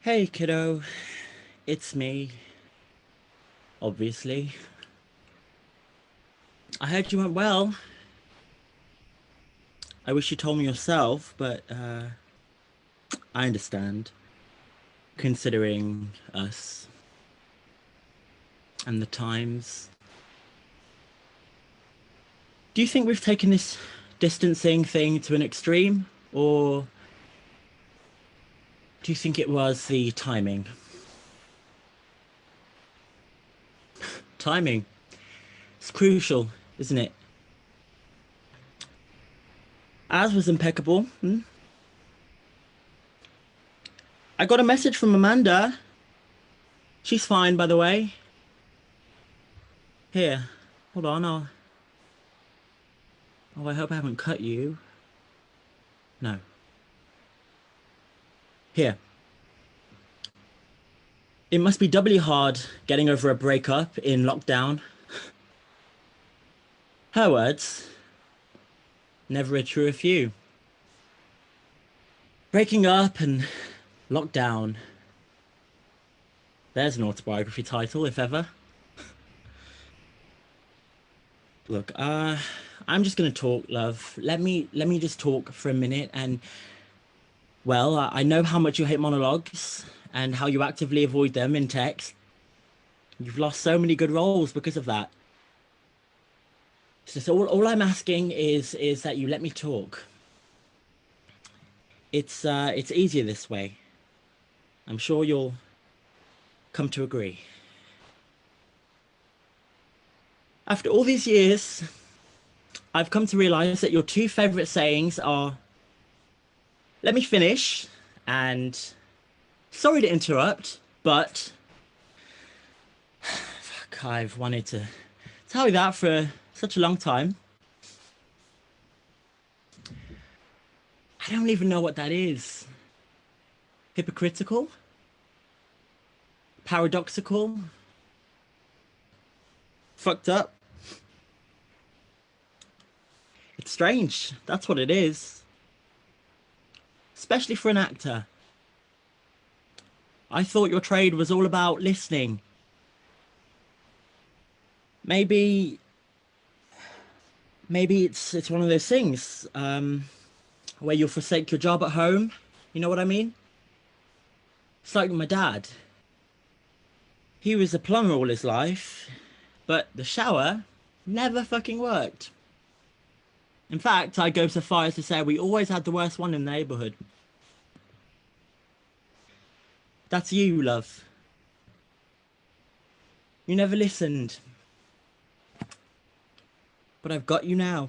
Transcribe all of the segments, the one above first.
Hey kiddo, it's me, obviously. I heard you went well. I wish you told me yourself, but I understand, considering us and the times. Do you think we've taken this distancing thing to an extreme, or do you think it was the timing? Timing. It's crucial, isn't it? Ours was impeccable. I got a message from Amanda. She's fine, by the way. Here, hold on. Oh, I hope I haven't cut you. No. Here. It must be doubly hard getting over a breakup in lockdown. Her words, never a truer few. Breaking up and lockdown. There's an autobiography title, if ever. Look, I'm just gonna talk, love. Let me just talk for a minute. And well, I know how much you hate monologues and how you actively avoid them in text. You've lost so many good roles because of that. So all I'm asking is that you let me talk. It's easier this way. I'm sure you'll come to agree. After all these years, I've come to realize that your two favorite sayings are, let me finish, and sorry to interrupt, but fuck, I've wanted to tell you that for such a long time. I don't even know what that is. Hypocritical? Paradoxical? Fucked up? It's strange. That's what it is. Especially for an actor. I thought your trade was all about listening. Maybe it's one of those things where you'll forsake your job at home. You know what I mean? It's like my dad. He was a plumber all his life, but the shower never fucking worked. In fact, I go so far as to say we always had the worst one in the neighborhood. That's you, love. You never listened. But I've got you now.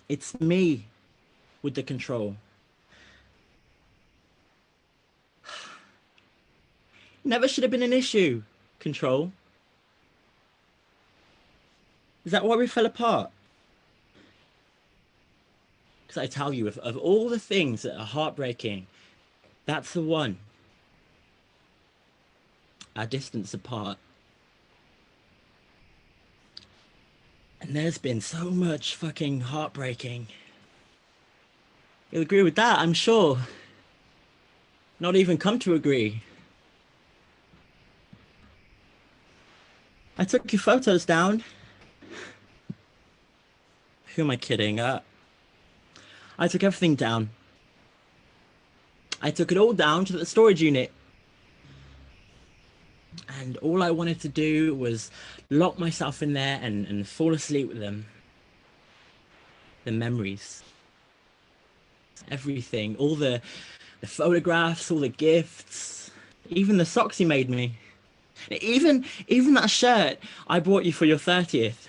It's me with the control. Never should have been an issue. Control. Is that why we fell apart? Because I tell you, of all the things that are heartbreaking, that's the one. Our distance apart. And there's been so much fucking heartbreaking. You'll agree with that, I'm sure. Not even come to agree. I took your photos down. Who am I kidding? I took everything down. I took it all down to the storage unit. And all I wanted to do was lock myself in there and fall asleep with them. The memories. Everything. All the photographs, all the gifts. Even the socks you made me. Even that shirt I bought you for your 30th.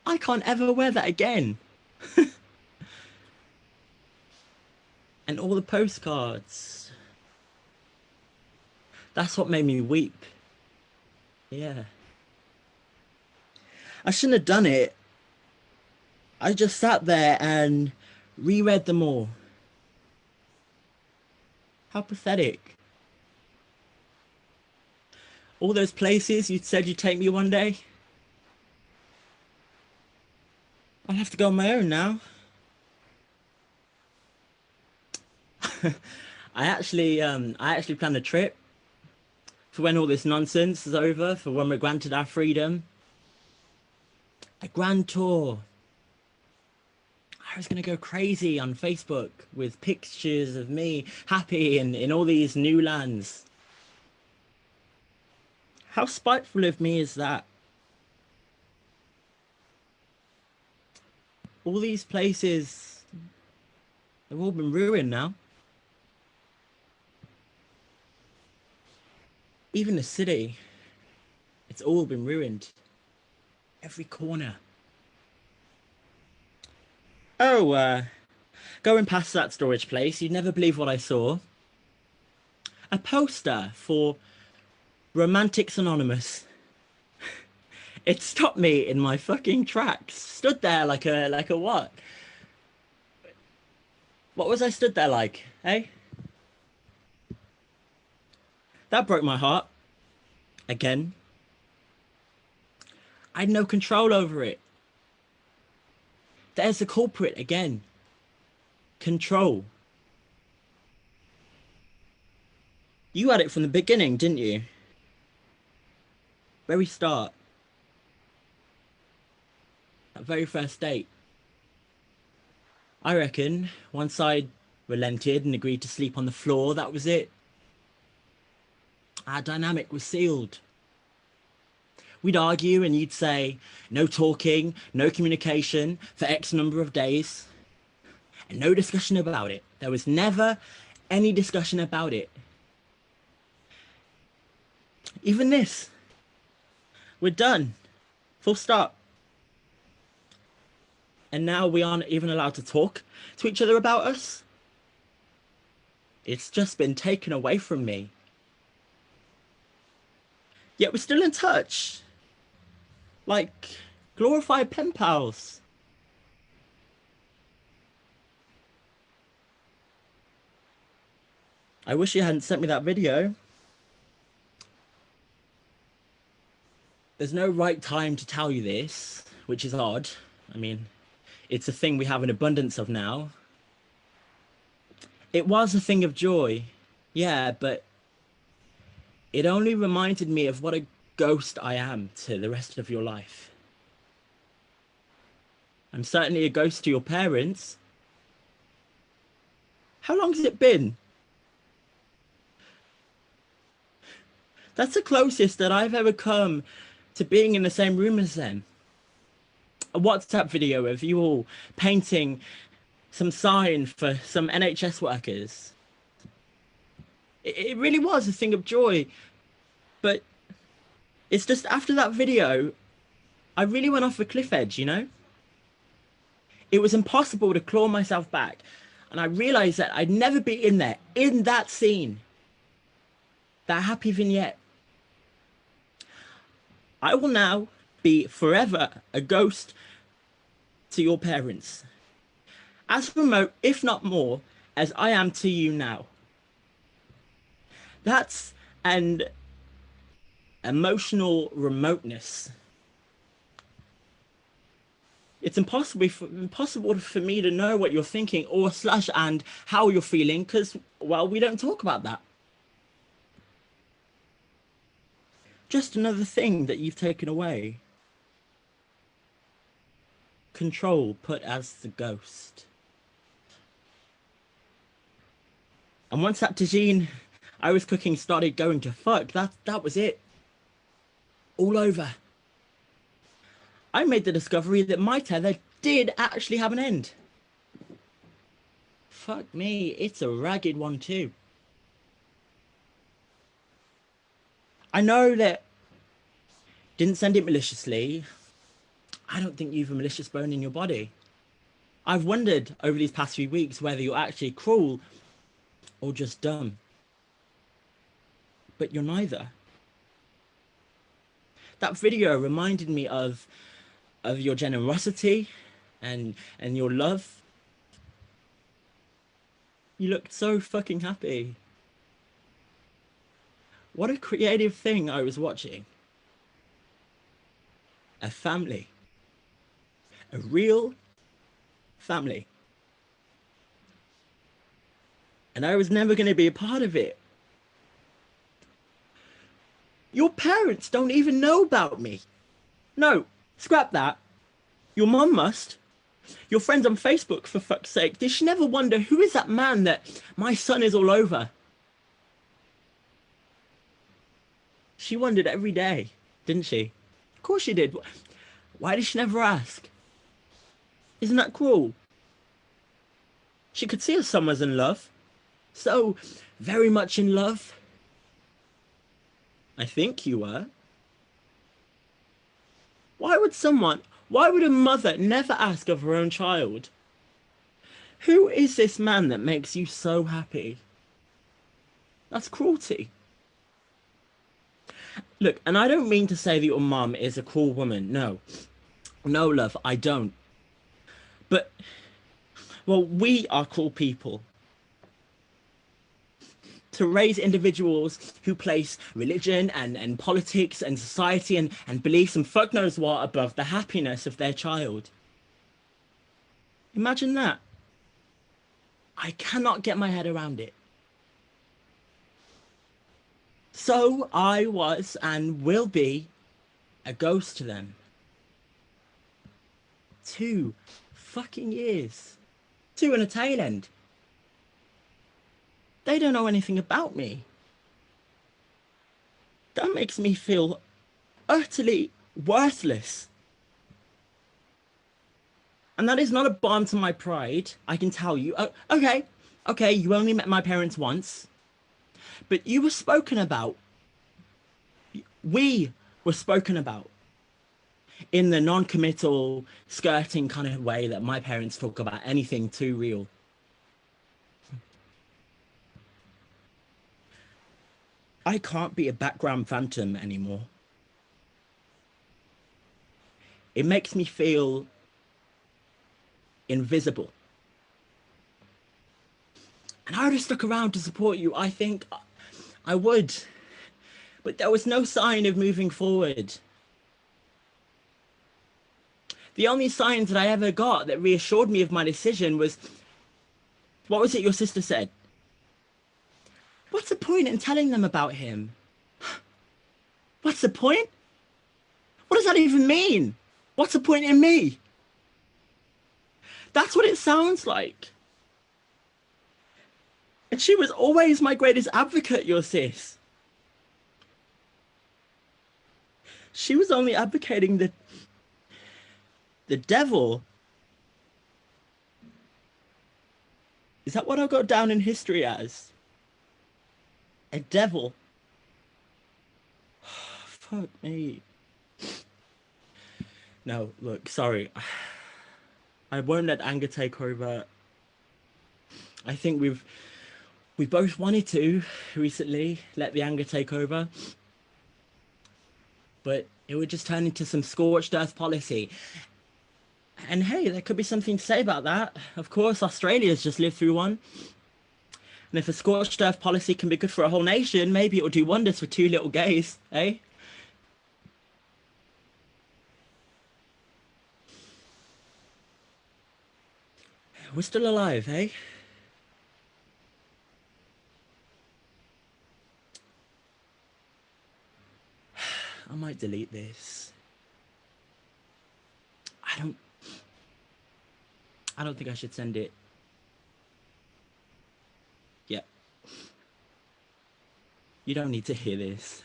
I can't ever wear that again. And all the postcards. That's what made me weep. Yeah. I shouldn't have done it. I just sat there and reread them all. How pathetic. All those places you said you'd take me one day. I'll have to go on my own now. I actually planned a trip for when all this nonsense is over, for when we're granted our freedom. A grand tour. I was gonna go crazy on Facebook with pictures of me happy in all these new lands. How spiteful of me is that? All these places, they've all been ruined now. Even the city, it's all been ruined. Every corner. Oh, going past that storage place, you'd never believe what I saw. A poster for Romantics Anonymous. It stopped me in my fucking tracks. Stood there like a what? What was I stood there like? Hey? That broke my heart. Again. I had no control over it. There's the culprit again. Control. You had it from the beginning, didn't you? Very start. That very first date. I reckon once I relented and agreed to sleep on the floor, that was it. Our dynamic was sealed. We'd argue and you'd say, no talking, no communication for X number of days, and no discussion about it. There was never any discussion about it. Even this. We're done. Full stop. And now we aren't even allowed to talk to each other about us. It's just been taken away from me. Yet we're still in touch. Like glorified pen pals. I wish you hadn't sent me that video. There's no right time to tell you this, which is odd. I mean, it's a thing we have an abundance of now. It was a thing of joy, yeah, but it only reminded me of what a ghost I am to the rest of your life. I'm certainly a ghost to your parents. How long has it been? That's the closest that I've ever come to being in the same room as them. A WhatsApp video of you all painting some sign for some NHS workers. It really was a thing of joy, but it's just after that video, I really went off a cliff edge, you know? It was impossible to claw myself back, and I realized that I'd never be in there, in that scene, that happy vignette. I will now be forever a ghost to your parents, as remote, if not more, as I am to you now. That's an emotional remoteness. It's impossible for me to know what you're thinking or slash and how you're feeling because, well, we don't talk about that. Just another thing that you've taken away. Control put as the ghost. And once that tagine I was cooking started going to fuck, that was it. All over. I made the discovery that my tether did actually have an end. Fuck me, it's a ragged one too. I know that didn't send it maliciously. I don't think you've a malicious bone in your body. I've wondered over these past few weeks whether you're actually cruel or just dumb. But you're neither. That video reminded me of your generosity and your love. You looked so fucking happy. What a creative thing I was watching. A family. A real family. and I was never going to be a part of it. Your parents don't even know about me. No, scrap that. Your mum must. Your friends on Facebook, for fuck's sake. Did she never wonder who is that man that my son is all over? She wondered every day, didn't she? Of course she did. Why did she never ask? Isn't that cruel? She could see her son was in love. So very much in love. I think you were. Why would a mother never ask of her own child, who is this man that makes you so happy? That's cruelty. Look, and I don't mean to say that your mum is a cruel woman. No. No, love, I don't. But, well, we are cruel people. To raise individuals who place religion and politics and society and beliefs and fuck knows what above the happiness of their child. Imagine that. I cannot get my head around it. So I was and will be a ghost to them. 2 fucking years. 2 and a tail end. They don't know anything about me. That makes me feel utterly worthless. And that is not a balm to my pride, I can tell you. Okay, you only met my parents once. But you were spoken about. We were spoken about. In the non-committal, skirting kind of way that my parents talk about anything too real. I can't be a background phantom anymore. It makes me feel invisible. And I would have stuck around to support you. I think I would. But there was no sign of moving forward. The only signs that I ever got that reassured me of my decision was, what was it your sister said? What's the point in telling them about him? What's the point? What does that even mean? What's the point in me? That's what it sounds like. And she was always my greatest advocate, your sis. She was only advocating the devil. Is that what I got down in history as? A devil? Fuck me. No, look, sorry. I won't let anger take over. I think we both wanted to recently let the anger take over. But it would just turn into some scorched earth policy. And hey, there could be something to say about that. Of course, Australia's just lived through one. And if a scorched earth policy can be good for a whole nation, maybe it will do wonders for 2 little gays, eh? We're still alive, eh? I might delete this. I don't think I should send it. Yeah. You don't need to hear this.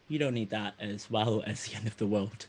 You don't need that as well as the end of the world.